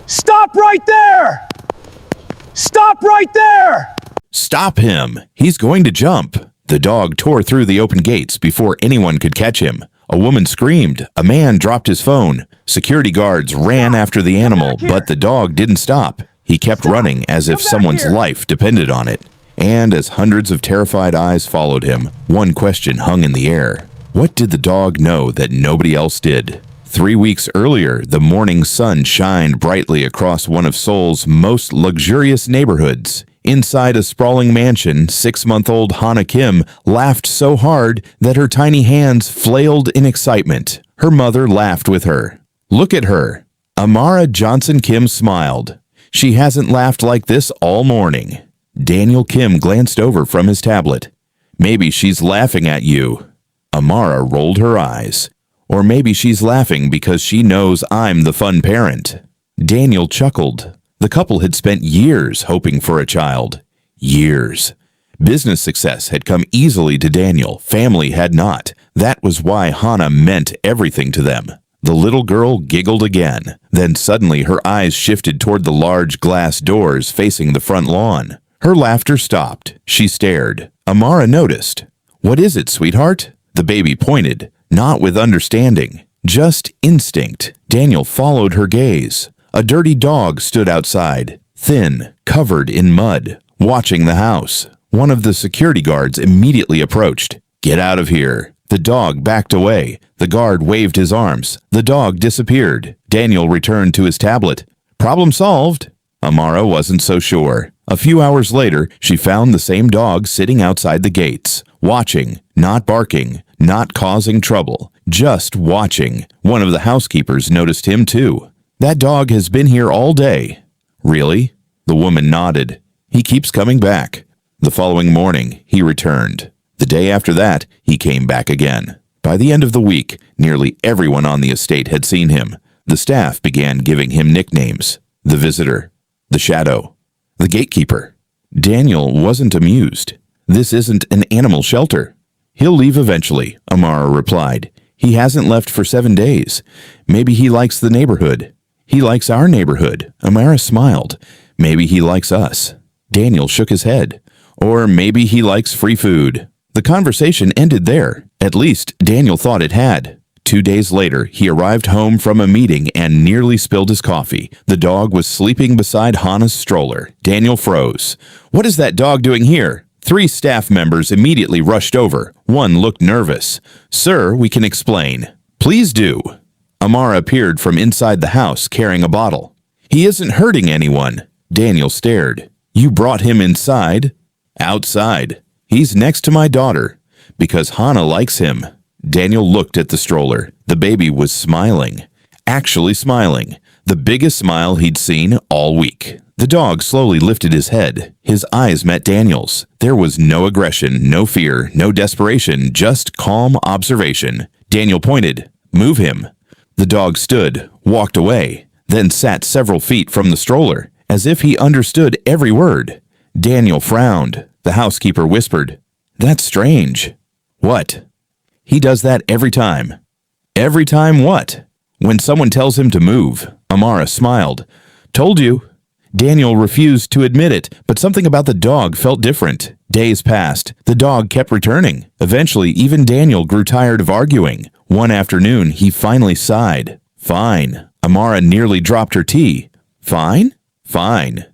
Stop right there! Stop right there! Stop him! He's going to jump! The dog tore through the open gates before anyone could catch him. A woman screamed. A man dropped his phone. Security guards ran after the animal, but the dog didn't stop. He kept running as if someone's life depended on it. And as hundreds of terrified eyes followed him, one question hung in the air. What did the dog know that nobody else did? 3 weeks earlier, the morning sun shined brightly across one of Seoul's most luxurious neighborhoods. Inside a sprawling mansion, 6-month-old Hana Kim laughed so hard that her tiny hands flailed in excitement. Her mother laughed with her. Look at her. Amara Johnson Kim smiled. She hasn't laughed like this all morning. Daniel Kim glanced over from his tablet. Maybe she's laughing at you. Amara rolled her eyes. Or maybe she's laughing because she knows I'm the fun parent. Daniel chuckled. The couple had spent years hoping for a child. Years. Business success had come easily to Daniel. Family had not. That was why Hana meant everything to them. The little girl giggled again. Then suddenly her eyes shifted toward the large glass doors facing the front lawn. Her laughter stopped. She stared. Amara noticed. What is it, sweetheart? The baby pointed, not with understanding, just instinct. Daniel followed her gaze. A dirty dog stood outside, thin, covered in mud, watching the house. One of the security guards immediately approached. Get out of here. The dog backed away. The guard waved his arms. The dog disappeared. Daniel returned to his tablet. Problem solved. Amara wasn't so sure. A few hours later, she found the same dog sitting outside the gates, watching, not barking, not causing trouble, just watching. One of the housekeepers noticed him too. That dog has been here all day. Really? The woman nodded. He keeps coming back. The following morning, he returned. The day after that, he came back again. By the end of the week, nearly everyone on the estate had seen him. The staff began giving him nicknames. The visitor, the shadow, the gatekeeper. Daniel wasn't amused. This isn't an animal shelter. He'll leave eventually, Amara replied. He hasn't left for 7 days. Maybe he likes the neighborhood. He likes our neighborhood. Amara smiled. Maybe he likes us. Daniel shook his head. Or maybe he likes free food. The conversation ended there. At least Daniel thought it had. 2 days later, he arrived home from a meeting and nearly spilled his coffee. The dog was sleeping beside Hana's stroller. Daniel froze. What is that dog doing here? 3 staff members immediately rushed over. One looked nervous. Sir, we can explain. Please do. Amara appeared from inside the house carrying a bottle. He isn't hurting anyone. Daniel stared. You brought him inside? Outside. He's next to my daughter. Because Hana likes him. Daniel looked at the stroller. The baby was smiling. Actually smiling. The biggest smile he'd seen all week. The dog slowly lifted his head. His eyes met Daniel's. There was no aggression, no fear, no desperation, just calm observation. Daniel pointed. Move him. The dog stood, walked away, then sat several feet from the stroller, as if he understood every word. Daniel frowned. The housekeeper whispered, That's strange. What? He does that every time. Every time what? When someone tells him to move. Amara smiled. Told you. Daniel refused to admit it, but something about the dog felt different. Days passed. The dog kept returning. Eventually, even Daniel grew tired of arguing. One afternoon, he finally sighed. Fine. Amara nearly dropped her tea. Fine? Fine.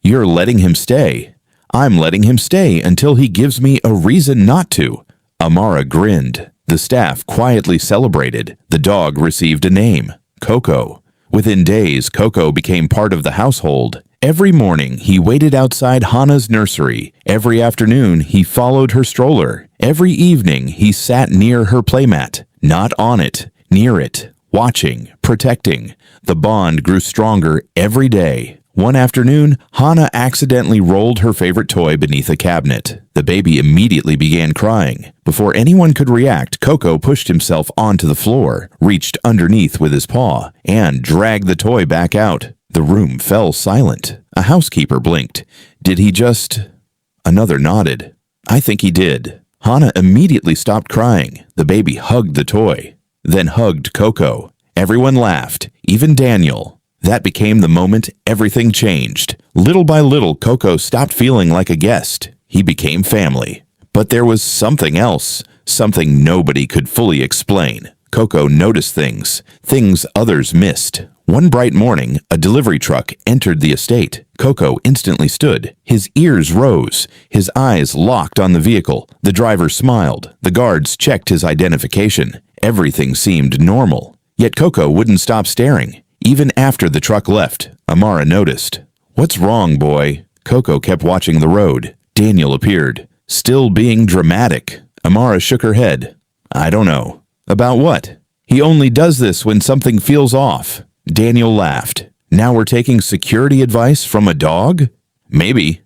You're letting him stay. I'm letting him stay until he gives me a reason not to. Amara grinned. The staff quietly celebrated. The dog received a name, Koko. Within days, Koko became part of the household. Every morning, he waited outside Hana's nursery. Every afternoon, he followed her stroller. Every evening, he sat near her playmat. Not on it, near it, watching, protecting. The bond grew stronger every day. One afternoon, Hana accidentally rolled her favorite toy beneath a cabinet. The baby immediately began crying. Before anyone could react, Koko pushed himself onto the floor, reached underneath with his paw, and dragged the toy back out. The room fell silent. A housekeeper blinked. Did he just... Another nodded. I think he did. Hana immediately stopped crying. The baby hugged the toy, then hugged Koko. Everyone laughed, even Daniel. That became the moment everything changed. Little by little, Koko stopped feeling like a guest. He became family. But there was something else, something nobody could fully explain. Koko noticed things others missed. One bright morning, a delivery truck entered the estate. Koko instantly stood. His ears rose. His eyes locked on the vehicle. The driver smiled. The guards checked his identification. Everything seemed normal. Yet Koko wouldn't stop staring. Even after the truck left, Amara noticed. "What's wrong, boy?" Koko kept watching the road. Daniel appeared, still being dramatic. Amara shook her head. "I don't know." "About what?" "He only does this when something feels off." Daniel laughed. "Now we're taking security advice from a dog?" "Maybe."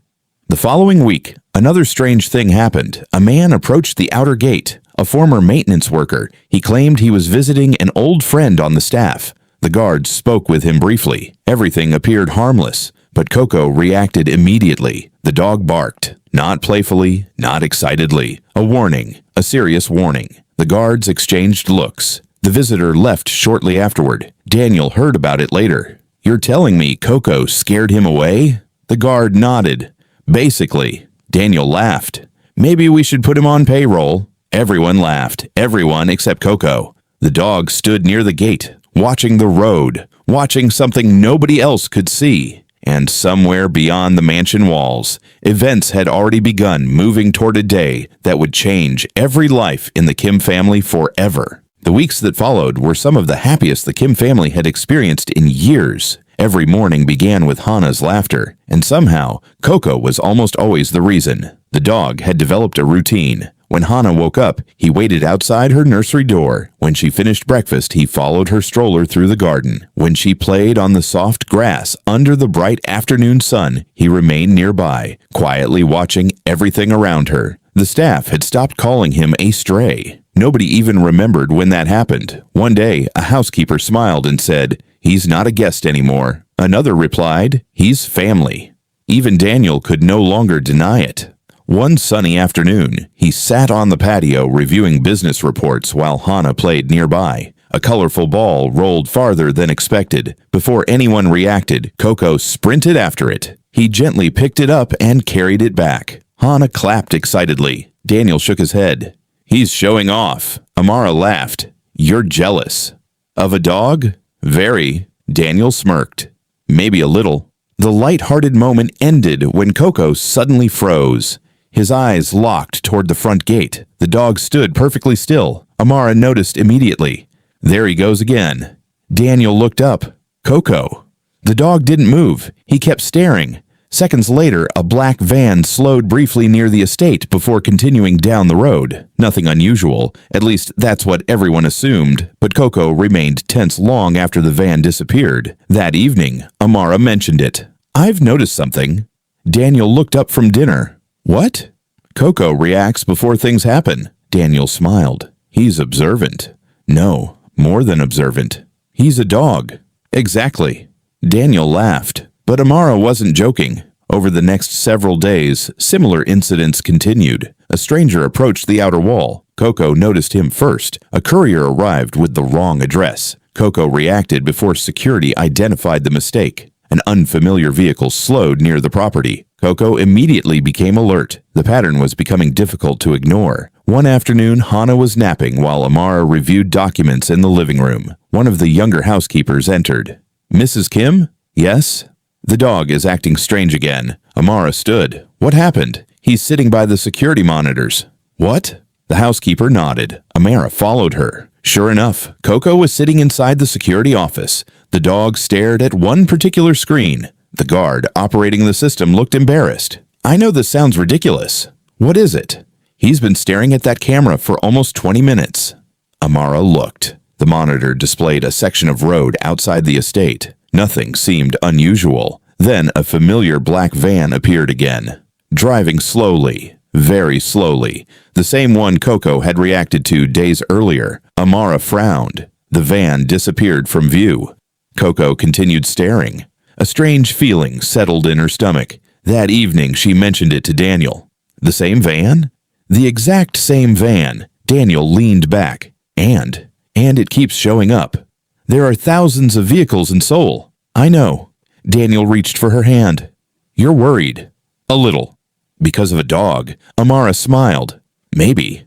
The following week, another strange thing happened. A man approached the outer gate, a former maintenance worker. He claimed he was visiting an old friend on the staff. The guards spoke with him briefly. Everything appeared harmless, but Koko reacted immediately. The dog barked, not playfully, not excitedly. A warning, a serious warning. The guards exchanged looks. The visitor left shortly afterward. Daniel heard about it later. "You're telling me Koko scared him away?" The guard nodded. "Basically." Daniel laughed. "Maybe we should put him on payroll." Everyone laughed, everyone except Koko. The dog stood near the gate, watching the road, watching something nobody else could see. And somewhere beyond the mansion walls, events had already begun moving toward a day that would change every life in the Kim family forever. The weeks that followed were some of the happiest the Kim family had experienced in years. Every morning began with Hana's laughter, and somehow, Koko was almost always the reason. The dog had developed a routine. When Hana woke up, he waited outside her nursery door. When she finished breakfast, he followed her stroller through the garden. When she played on the soft grass under the bright afternoon sun, he remained nearby, quietly watching everything around her. The staff had stopped calling him a stray. Nobody even remembered when that happened. One day, a housekeeper smiled and said, "He's not a guest anymore." Another replied, "He's family." Even Daniel could no longer deny it. One sunny afternoon, he sat on the patio reviewing business reports while Hana played nearby. A colorful ball rolled farther than expected. Before anyone reacted, Koko sprinted after it. He gently picked it up and carried it back. Hana clapped excitedly. Daniel shook his head. "He's showing off." Amara laughed. "You're jealous." "Of a dog?" "Very." Daniel smirked. "Maybe a little." The light-hearted moment ended when Koko suddenly froze. His eyes locked toward the front gate. The dog stood perfectly still. Amara noticed immediately. "There he goes again." Daniel looked up. "Koko." The dog didn't move. He kept staring. Seconds later, a black van slowed briefly near the estate before continuing down the road. Nothing unusual. At least that's what everyone assumed. But Koko remained tense long after the van disappeared. That evening, Amara mentioned it. "I've noticed something." Daniel looked up from dinner. "What?" "Koko reacts before things happen." Daniel smiled. "He's observant." "No, more than observant. He's a dog." "Exactly." Daniel laughed. But Amara wasn't joking. Over the next several days, similar incidents continued. A stranger approached the outer wall. Koko noticed him first. A courier arrived with the wrong address. Koko reacted before security identified the mistake. An unfamiliar vehicle slowed near the property. Koko immediately became alert. The pattern was becoming difficult to ignore. One afternoon, Hana was napping while Amara reviewed documents in the living room. One of the younger housekeepers entered. "Mrs. Kim?" "Yes." "The dog is acting strange again." Amara stood. "What happened?" "He's sitting by the security monitors." "What?" The housekeeper nodded. Amara followed her. Sure enough, Koko was sitting inside the security office. The dog stared at one particular screen. The guard operating the system looked embarrassed. "I know this sounds ridiculous." "What is it?" "He's been staring at that camera for almost 20 minutes." Amara looked. The monitor displayed a section of road outside the estate. Nothing seemed unusual. Then a familiar black van appeared again, driving slowly, very slowly, the same one Koko had reacted to days earlier. Amara frowned. The van disappeared from view. Koko continued staring. A strange feeling settled in her stomach. That evening she mentioned it to Daniel. "The same van?" "The exact same van." Daniel leaned back. And it keeps showing up. There are thousands of vehicles in Seoul." I know. Daniel reached for her hand. You're worried. A little. Because of a dog. Amara smiled. Maybe.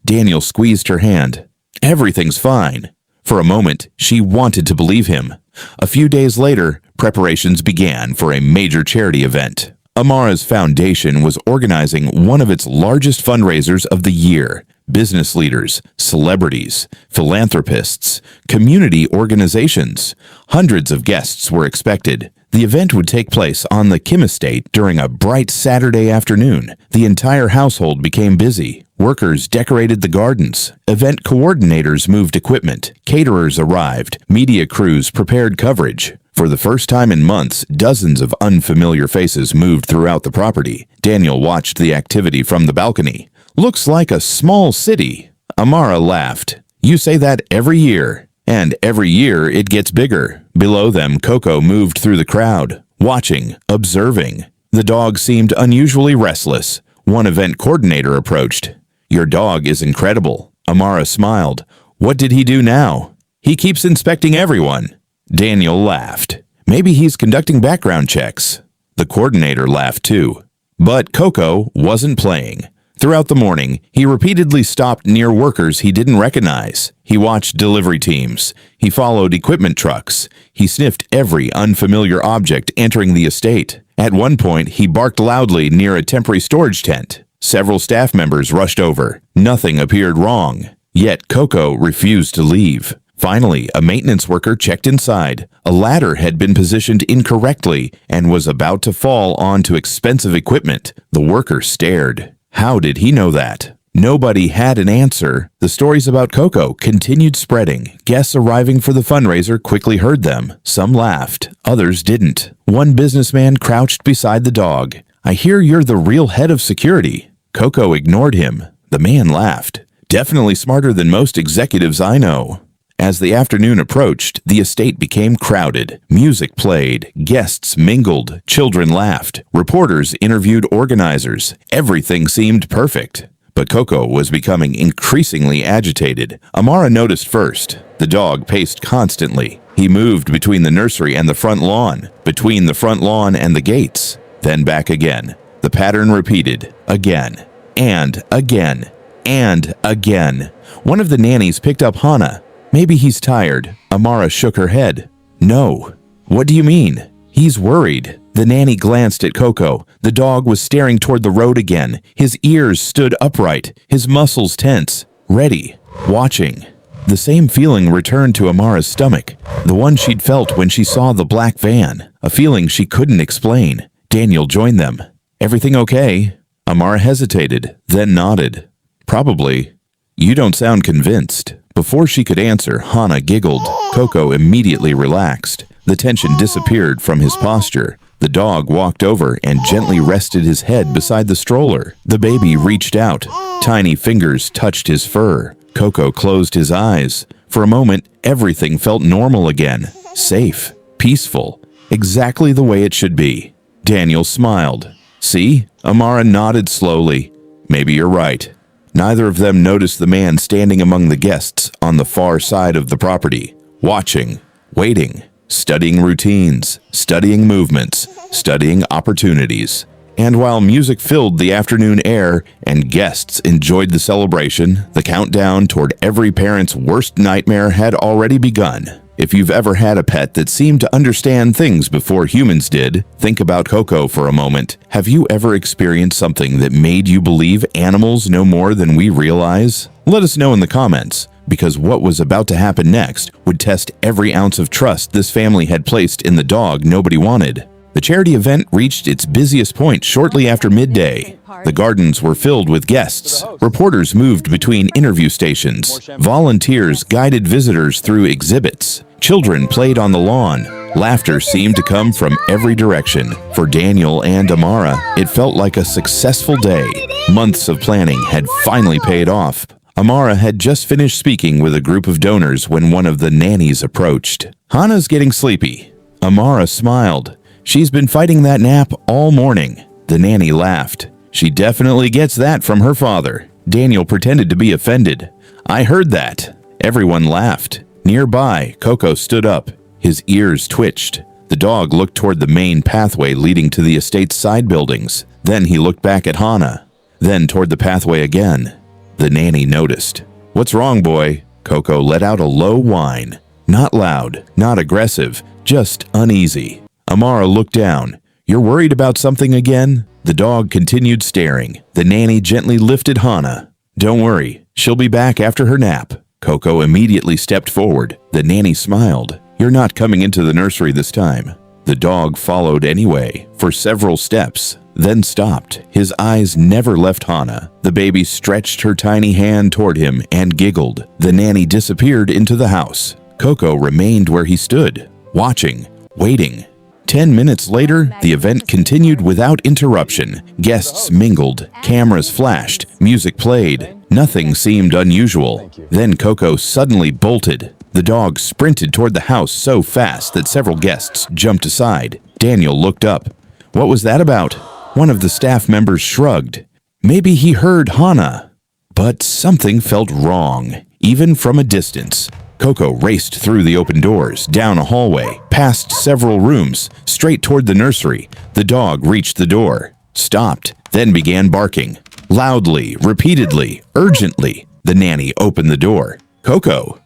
Daniel squeezed her hand. Everything's fine. For a moment, she wanted to believe him. A few days later, preparations began for a major charity event. Amara's foundation was organizing one of its largest fundraisers of the year. Business leaders, celebrities, philanthropists, community organizations. Hundreds of guests were expected. The event would take place on the Kim estate during a bright Saturday afternoon. The entire household became busy. Workers decorated the gardens. Event coordinators moved equipment. Caterers arrived. Media crews prepared coverage. For the first time in months, dozens of unfamiliar faces moved throughout the property. Daniel watched the activity from the balcony. Looks like a small city. Amara laughed. You say that every year. And every year it gets bigger. Below them, Koko moved through the crowd, watching, observing. The dog seemed unusually restless. One event coordinator approached. Your dog is incredible. Amara smiled. What did he do now? He keeps inspecting everyone. Daniel laughed. Maybe he's conducting background checks. The coordinator laughed too. But Koko wasn't playing. Throughout the morning, he repeatedly stopped near workers he didn't recognize. He watched delivery teams. He followed equipment trucks. He sniffed every unfamiliar object entering the estate. At one point, he barked loudly near a temporary storage tent. Several staff members rushed over. Nothing appeared wrong. Yet Koko refused to leave. Finally, a maintenance worker checked inside. A ladder had been positioned incorrectly and was about to fall onto expensive equipment. The worker stared. How did he know that? Nobody had an answer. The stories about Koko continued spreading. Guests arriving for the fundraiser quickly heard them. Some laughed, others didn't. One businessman crouched beside the dog. I hear you're the real head of security. Koko ignored him. The man laughed. Definitely smarter than most executives I know. As the afternoon approached, the estate became crowded. Music played, guests mingled, children laughed, reporters interviewed organizers. Everything seemed perfect. But Koko was becoming increasingly agitated. Amara noticed first. The dog paced constantly. He moved between the nursery and the front lawn, between the front lawn and the gates, then back again. The pattern repeated, again, and again, and again. One of the nannies picked up Hana. Maybe he's tired. Amara shook her head. No. What do you mean? He's worried. The nanny glanced at Koko. The dog was staring toward the road again. His ears stood upright, his muscles tense, ready, watching. The same feeling returned to Amara's stomach, the one she'd felt when she saw the black van, a feeling she couldn't explain. Daniel joined them. Everything okay? Amara hesitated, then nodded. Probably. You don't sound convinced. Before she could answer, Hana giggled. Koko immediately relaxed. The tension disappeared from his posture. The dog walked over and gently rested his head beside the stroller. The baby reached out. Tiny fingers touched his fur. Koko closed his eyes. For a moment, everything felt normal again. Safe. Peaceful. Exactly the way it should be. Daniel smiled. See? Amara nodded slowly. Maybe you're right. Neither of them noticed the man standing among the guests on the far side of the property, watching, waiting, studying routines, studying movements, studying opportunities. And while music filled the afternoon air and guests enjoyed the celebration, the countdown toward every parent's worst nightmare had already begun. If you've ever had a pet that seemed to understand things before humans did, think about Koko for a moment. Have you ever experienced something that made you believe animals know more than we realize? Let us know in the comments, because what was about to happen next would test every ounce of trust this family had placed in the dog nobody wanted. The charity event reached its busiest point shortly after midday. The gardens were filled with guests. Reporters moved between interview stations. Volunteers guided visitors through exhibits. Children played on the lawn. Laughter seemed to come from every direction. For Daniel and Amara, it felt like a successful day. Months of planning had finally paid off. Amara had just finished speaking with a group of donors when one of the nannies approached. Hana's getting sleepy. Amara smiled. She's been fighting that nap all morning. The nanny laughed. She definitely gets that from her father. Daniel pretended to be offended. I heard that. Everyone laughed. Nearby, Koko stood up. His ears twitched. The dog looked toward the main pathway leading to the estate's side buildings. Then he looked back at Hana, then toward the pathway again. The nanny noticed. "What's wrong, boy?" Koko let out a low whine. Not loud, not aggressive, just uneasy. Amara looked down. "You're worried about something again?" The dog continued staring. The nanny gently lifted Hana. "Don't worry, she'll be back after her nap." Koko immediately stepped forward. The nanny smiled. "You're not coming into the nursery this time." The dog followed anyway, for several steps, then stopped. His eyes never left Hana. The baby stretched her tiny hand toward him and giggled. The nanny disappeared into the house. Koko remained where he stood, watching, waiting. 10 minutes later, the event continued without interruption. Guests mingled, cameras flashed, music played. Nothing seemed unusual. Then Koko suddenly bolted. The dog sprinted toward the house so fast that several guests jumped aside. Daniel looked up. "What was that about?" One of the staff members shrugged. Maybe he heard Hana. But something felt wrong, even from a distance. Koko raced through the open doors, down a hallway, past several rooms, straight toward the nursery. The dog reached the door, stopped, then began barking. Loudly, repeatedly, urgently. The nanny opened the door. "Koko!"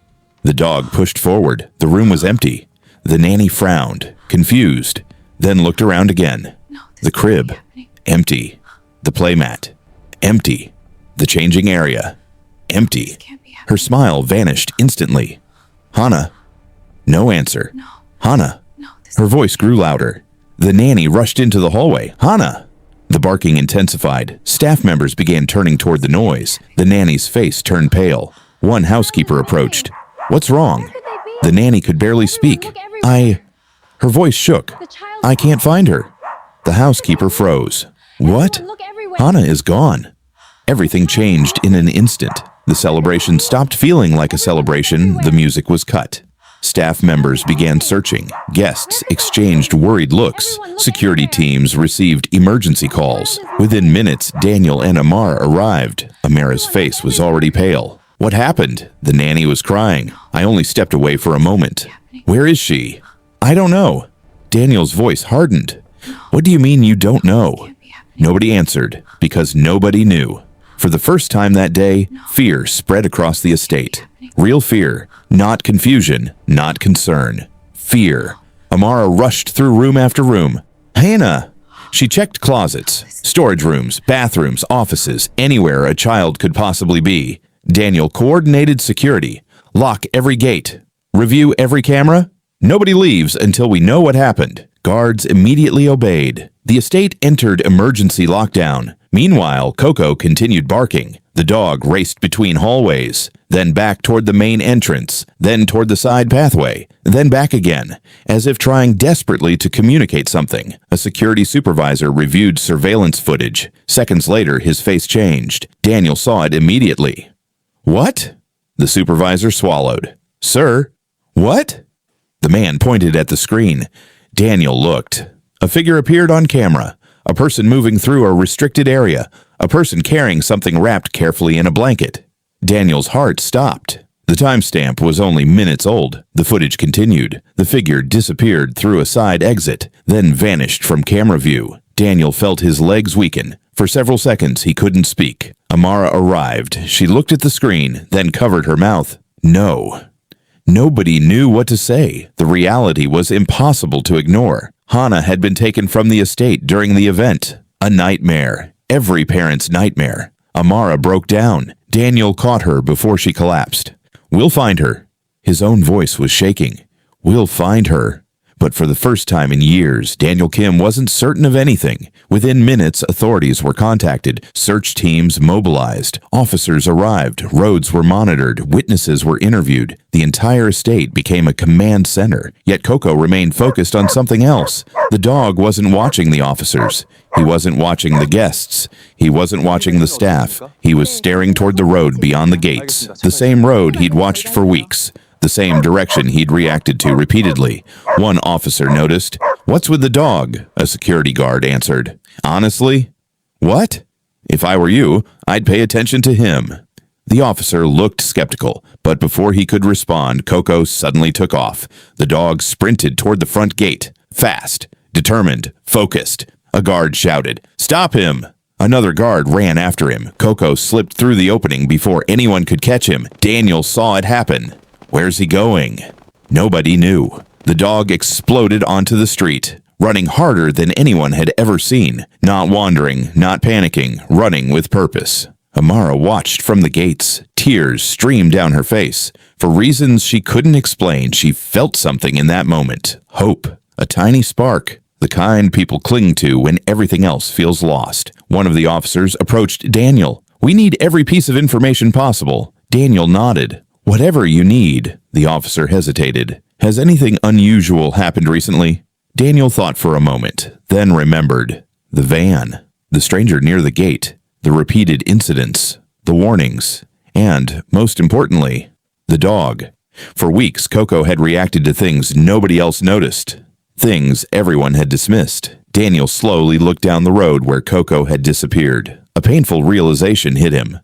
The dog pushed forward. The room was empty. The nanny frowned, confused, then looked around again. The crib, empty. The playmat, empty. The changing area, empty. Her smile vanished instantly. "Hana." No answer. "Hana." Her voice grew louder. The nanny rushed into the hallway. "Hana!" The barking intensified. Staff members began turning toward the noise. The nanny's face turned pale. One housekeeper approached. "What's wrong?" The nanny could barely speak. Her voice shook. "I can't find her." The housekeeper froze. "What?" "Hana is gone." Everything changed in an instant. The celebration stopped feeling like a celebration. The music was cut. Staff members began searching. Guests exchanged worried looks. Security teams received emergency calls. Within minutes, Daniel and Amar arrived. Amara's face was already pale. "What happened?" The nanny was crying. "I only stepped away for a moment." "Where is she?" "I don't know." Daniel's voice hardened. "What do you mean you don't know?" Nobody answered, because nobody knew. For the first time that day, fear spread across the estate. Real fear, not confusion, not concern. Fear. Amara rushed through room after room. "Hana!" She checked closets, storage rooms, bathrooms, offices, anywhere a child could possibly be. Daniel coordinated security. "Lock every gate. Review every camera. Nobody leaves until we know what happened." Guards immediately obeyed. The estate entered emergency lockdown. Meanwhile, Koko continued barking. The dog raced between hallways, then back toward the main entrance, then toward the side pathway, then back again, as if trying desperately to communicate something. A security supervisor reviewed surveillance footage. Seconds later, his face changed. Daniel saw it immediately. "What?" The supervisor swallowed. "Sir?" "What?" The man pointed at the screen. Daniel looked. A figure appeared on camera. A person moving through a restricted area. A person carrying something wrapped carefully in a blanket. Daniel's heart stopped. The timestamp was only minutes old. The footage continued. The figure disappeared through a side exit, then vanished from camera view. Daniel felt his legs weaken. For several seconds, he couldn't speak. Amara arrived. She looked at the screen, then covered her mouth. No. Nobody knew what to say. The reality was impossible to ignore. Hana had been taken from the estate during the event. A nightmare. Every parent's nightmare. Amara broke down. Daniel caught her before she collapsed. "We'll find her." His own voice was shaking. "We'll find her." But for the first time in years, Daniel Kim wasn't certain of anything. Within minutes, authorities were contacted, search teams mobilized, officers arrived, roads were monitored, witnesses were interviewed. The entire estate became a command center. Yet Koko remained focused on something else. The dog wasn't watching the officers. He wasn't watching the guests. He wasn't watching the staff. He was staring toward the road beyond the gates. The same road he'd watched for weeks. The same direction he'd reacted to repeatedly. One officer noticed. "What's with the dog?" a security guard answered. "Honestly?" "What?" "If I were you, I'd pay attention to him." The officer looked skeptical, but before he could respond, Koko suddenly took off. The dog sprinted toward the front gate. Fast, determined, focused. A guard shouted, "Stop him!" Another guard ran after him. Koko slipped through the opening before anyone could catch him. Daniel saw it happen. Where's he going? Nobody knew. The dog exploded onto the street, running harder than anyone had ever seen. Not wandering, not panicking, running with purpose. Amara watched from the gates. Tears streamed down her face. For reasons she couldn't explain, she felt something in that moment. Hope. A tiny spark. The kind people cling to when everything else feels lost. One of the officers approached Daniel. "We need every piece of information possible." Daniel nodded. "Whatever you need." The officer hesitated. "Has anything unusual happened recently?" Daniel thought for a moment, then remembered. The van, the stranger near the gate, the repeated incidents, the warnings, and, most importantly, the dog. For weeks, Koko had reacted to things nobody else noticed. Things everyone had dismissed. Daniel slowly looked down the road where Koko had disappeared. A painful realization hit him.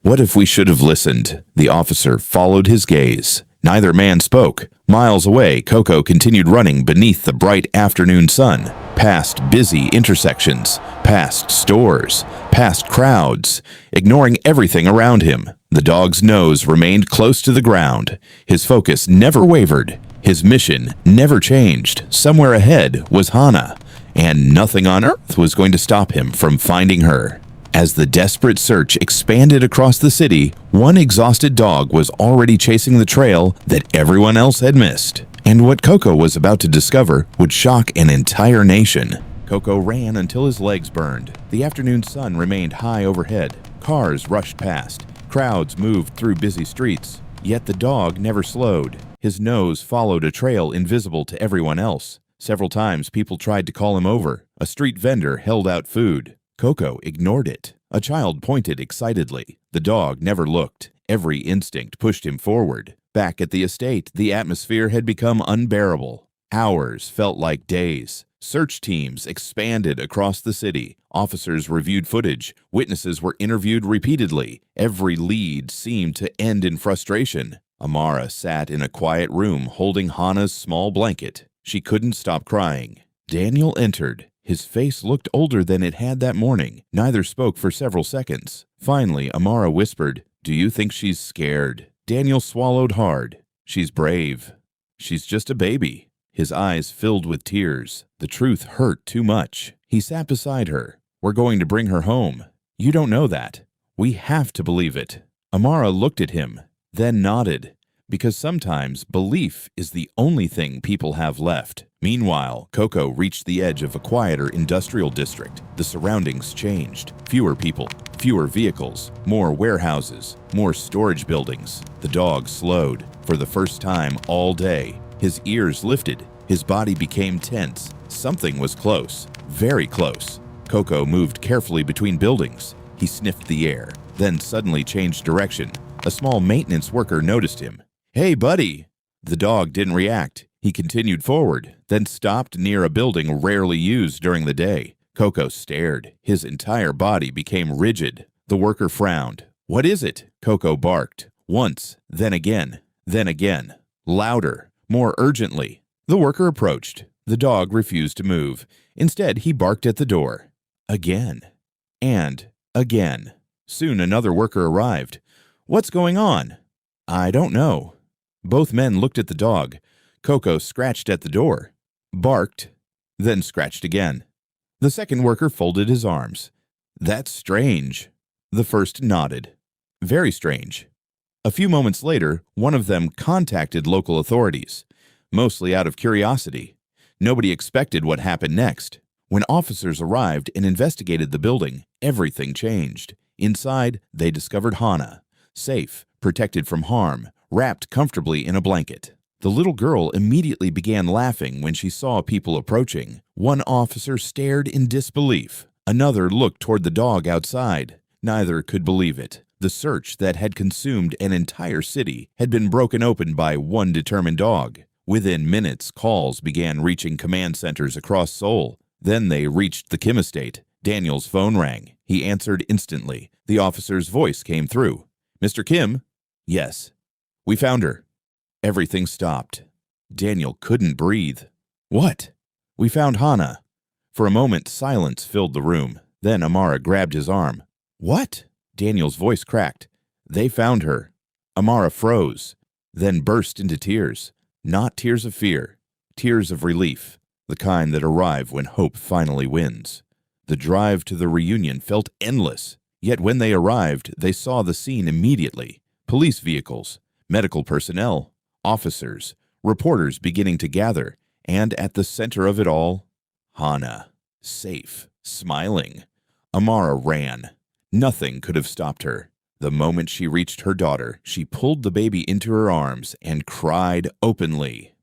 What if we should have listened? The officer followed his gaze. Neither man spoke. Miles away, Koko continued running beneath the bright afternoon sun, past busy intersections, past stores, past crowds, ignoring everything around him. The dog's nose remained close to the ground. His focus never wavered. His mission never changed. Somewhere ahead was Hana, and nothing on earth was going to stop him from finding her. As the desperate search expanded across the city, one exhausted dog was already chasing the trail that everyone else had missed. And what Koko was about to discover would shock an entire nation. Koko ran until his legs burned. The afternoon sun remained high overhead. Cars rushed past. Crowds moved through busy streets. Yet the dog never slowed. His nose followed a trail invisible to everyone else. Several times people tried to call him over. A street vendor held out food. Koko ignored it. A child pointed excitedly. The dog never looked. Every instinct pushed him forward. Back at the estate, the atmosphere had become unbearable. Hours felt like days. Search teams expanded across the city. Officers reviewed footage. Witnesses were interviewed repeatedly. Every lead seemed to end in frustration. Amara sat in a quiet room holding Hana's small blanket. She couldn't stop crying. Daniel entered. His face looked older than it had that morning. Neither spoke for several seconds. Finally, Amara whispered, "Do you think she's scared?" Daniel swallowed hard. "She's brave. She's just a baby." His eyes filled with tears. The truth hurt too much. He sat beside her. "We're going to bring her home." "You don't know that." "We have to believe it." Amara looked at him, then nodded. Because sometimes belief is the only thing people have left. Meanwhile, Koko reached the edge of a quieter industrial district. The surroundings changed. Fewer people, fewer vehicles, more warehouses, more storage buildings. The dog slowed. For the first time all day, his ears lifted. His body became tense. Something was close, very close. Koko moved carefully between buildings. He sniffed the air, then suddenly changed direction. A small maintenance worker noticed him. "Hey, buddy!" The dog didn't react. He continued forward, then stopped near a building rarely used during the day. Koko stared. His entire body became rigid. The worker frowned. "What is it?" Koko barked. Once, then again, louder, more urgently. The worker approached. The dog refused to move. Instead, he barked at the door. Again. And again. Soon another worker arrived. "What's going on?" "I don't know." Both men looked at the dog. Koko scratched at the door, barked, then scratched again. The second worker folded his arms. "That's strange." The first nodded. "Very strange." A few moments later, one of them contacted local authorities, mostly out of curiosity. Nobody expected what happened next. When officers arrived and investigated the building, everything changed. Inside, they discovered Hana, safe, protected from harm, wrapped comfortably in a blanket. The little girl immediately began laughing when she saw people approaching. One officer stared in disbelief. Another looked toward the dog outside. Neither could believe it. The search that had consumed an entire city had been broken open by one determined dog. Within minutes, calls began reaching command centers across Seoul. Then they reached the Kim estate. Daniel's phone rang. He answered instantly. The officer's voice came through. "Mr. Kim?" "Yes." "We found her." Everything stopped. Daniel couldn't breathe. "What?" We found Hana. For a moment, silence filled the room. Then Amara grabbed his arm. What? Daniel's voice cracked. They found her. Amara froze, then burst into tears. Not tears of fear, tears of relief, the kind that arrive when hope finally wins. The drive to the reunion felt endless, yet when they arrived, they saw the scene immediately. Police vehicles, medical personnel, officers, reporters beginning to gather, and at the center of it all, Hana, safe, smiling. Amara ran. Nothing could have stopped her. The moment she reached her daughter, she pulled the baby into her arms and cried openly.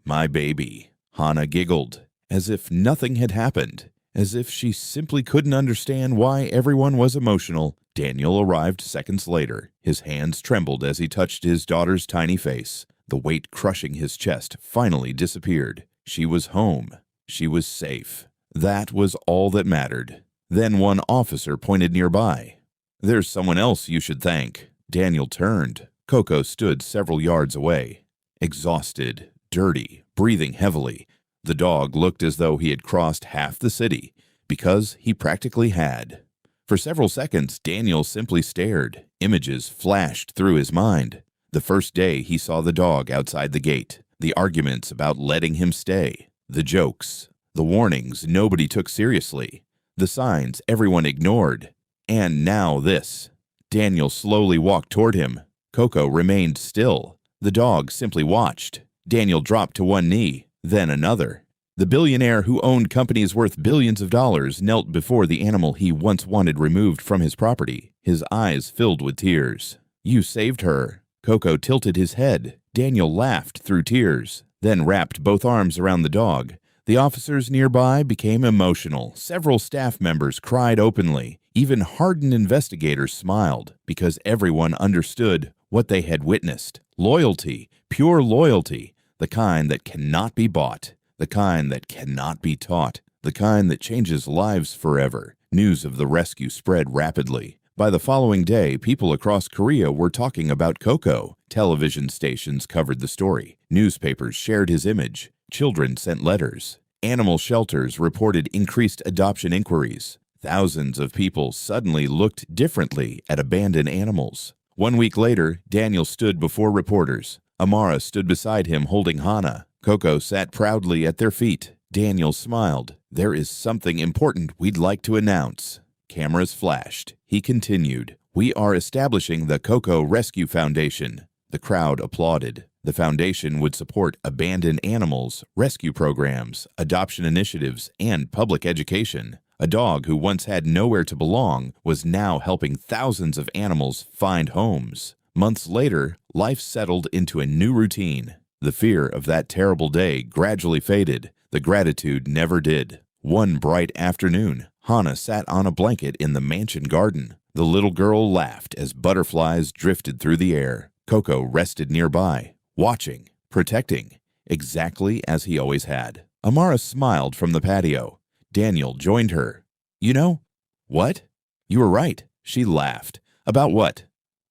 My baby. Hana giggled, as if nothing had happened, as if she simply couldn't understand why everyone was emotional. Daniel arrived seconds later. His hands trembled as he touched his daughter's tiny face. The weight crushing his chest finally disappeared. She was home. She was safe. That was all that mattered. Then one officer pointed nearby. There's someone else you should thank. Daniel turned. Koko stood several yards away. Exhausted, dirty, breathing heavily. The dog looked as though he had crossed half the city, because he practically had. For several seconds, Daniel simply stared. Images flashed through his mind. The first day he saw the dog outside the gate. The arguments about letting him stay. The jokes. The warnings nobody took seriously. The signs everyone ignored. And now this. Daniel slowly walked toward him. Koko remained still. The dog simply watched. Daniel dropped to one knee, then another. The billionaire who owned companies worth billions of dollars knelt before the animal he once wanted removed from his property, his eyes filled with tears. You saved her. Koko tilted his head. Daniel laughed through tears, then wrapped both arms around the dog. The officers nearby became emotional. Several staff members cried openly. Even hardened investigators smiled because everyone understood what they had witnessed. Loyalty, pure loyalty, the kind that cannot be bought, the kind that cannot be taught, the kind that changes lives forever. News of the rescue spread rapidly. By the following day, people across Korea were talking about Koko. Television stations covered the story. Newspapers shared his image. Children sent letters. Animal shelters reported increased adoption inquiries. Thousands of people suddenly looked differently at abandoned animals. 1 week later, Daniel stood before reporters. Amara stood beside him holding Hana. Koko sat proudly at their feet. Daniel smiled. There is something important we'd like to announce. Cameras flashed. He continued. We are establishing the Koko Rescue Foundation. The crowd applauded. The foundation would support abandoned animals, rescue programs, adoption initiatives, and public education. A dog who once had nowhere to belong was now helping thousands of animals find homes. Months later, life settled into a new routine. The fear of that terrible day gradually faded. The gratitude never did. One bright afternoon, Hana sat on a blanket in the mansion garden. The little girl laughed as butterflies drifted through the air. Koko rested nearby, watching, protecting, exactly as he always had. Amara smiled from the patio. Daniel joined her. You know? What? You were right. She laughed. About what?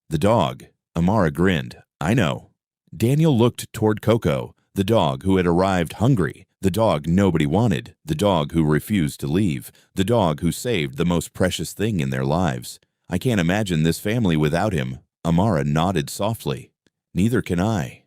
The dog. Amara grinned. I know. Daniel looked toward Koko, the dog who had arrived hungry, the dog nobody wanted, the dog who refused to leave, the dog who saved the most precious thing in their lives. I can't imagine this family without him. Amara nodded softly. Neither can I.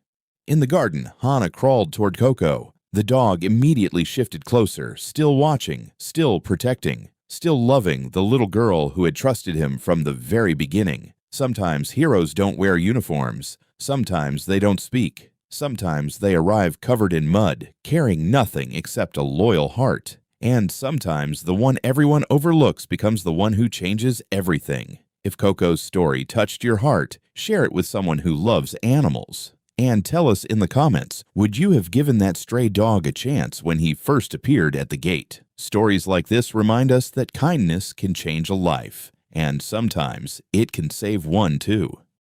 In the garden, Hana crawled toward Koko. The dog immediately shifted closer, still watching, still protecting, still loving the little girl who had trusted him from the very beginning. Sometimes heroes don't wear uniforms. Sometimes they don't speak. Sometimes they arrive covered in mud, carrying nothing except a loyal heart. And sometimes the one everyone overlooks becomes the one who changes everything. If Koko's story touched your heart, share it with someone who loves animals. And tell us in the comments, would you have given that stray dog a chance when he first appeared at the gate? Stories like this remind us that kindness can change a life, and sometimes it can save one too.